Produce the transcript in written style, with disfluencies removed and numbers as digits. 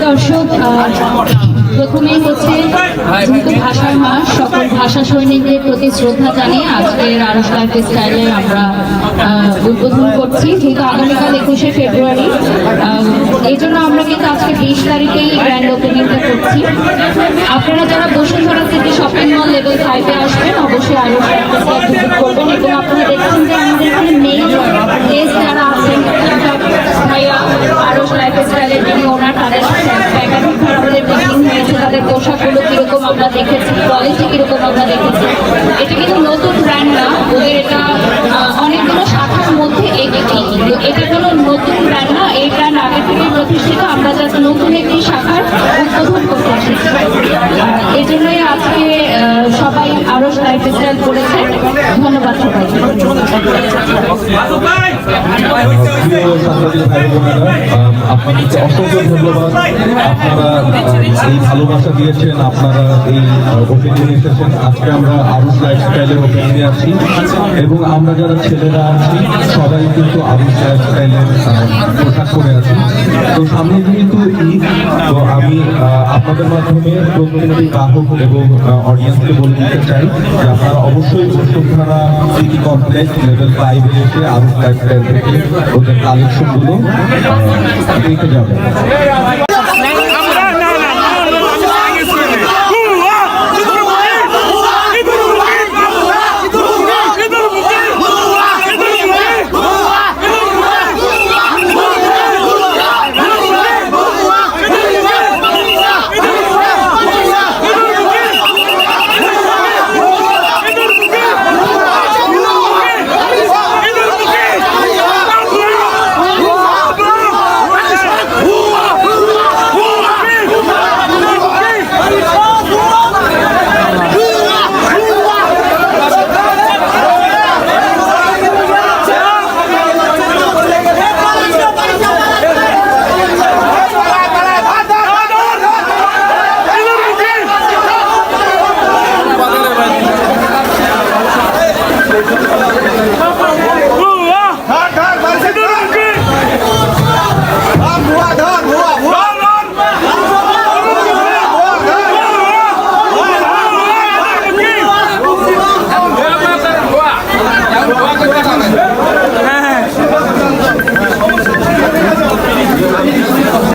দর্শক, প্রথমেই হচ্ছে যেহেতু ভাষার মাস, সকল ভাষা সৈনিকদের প্রতি শ্রদ্ধা জানিয়ে আজকের আরশ লাইফস্টাইলে আমরা উদ্বোধন করছি। যেহেতু আগামীকাল 21শে ফেব্রুয়ারি, এই জন্য আমরা কিন্তু আজকে 20 তারিখেই গ্র্যান্ড ওপেনিংটা করছি। আপনারা যারা Bashundhara city shopping mall level 5-এ আসবেন, অবশ্যই আরশ লাইফস্টাইল ভিজিট করবেন। এবং আপনারা দেখছেন যে আমাদের এখানে মেইন গেস্ট যারা আছেন, ভাইয়া আরশ লাইফস্টাইলের যিনি ওনার, তাদের সাথে একাধিকবার আমাদের মিটিং হয়েছে। তাদের পোশাকগুলো কিরকম আমরা দেখেছি, কোয়ালিটি কিরকম আমরা দেখেছি। এটা কিন্তু নতুন ব্র্যান্ড না, ওদের এটা অনেকগুলো শাখার মধ্যে একটি। এটা কোনো নতুন ব্র্যান্ড না, এই ব্র্যান্ড আগে থেকে প্রতিষ্ঠিত। আমরা যাতে নতুন একটি শাখার উদ্বোধন করতে এসেছি, এই জন্যই আজকে সবাই আরশ লাইফস্টাইল করেছে। ধন্যবাদ সবাইকে। আপনাদেরকে অসংখ্য ধন্যবাদ। আপনারা এই ভালোবাসা দিয়েছেন, আপনারা এই ওপেনিং এসেছেন। আজকে আমরা আরশ লাইফস্টাইলের ওপেনিংয়ে আছি এবং আমরা যারা ছেলেরা আছি সবাই কিন্তু আরশ লাইফস্টাইলের পোশাক পরে আছি। তো সামনে যেহেতু ঈদ, তো আমি আপনাদের মাধ্যমে প্রত্যেকটি গ্রাহক এবং অডিয়েন্সকে বলে দিতে চাই যে আপনারা অবশ্যই বসুন্ধরা সিটি কমপ্লেক্স লেভেল 5-এ এসে আরশ লাইফস্টাইল থেকে ওদের কালেকশনগুলো দেখে যাবেন।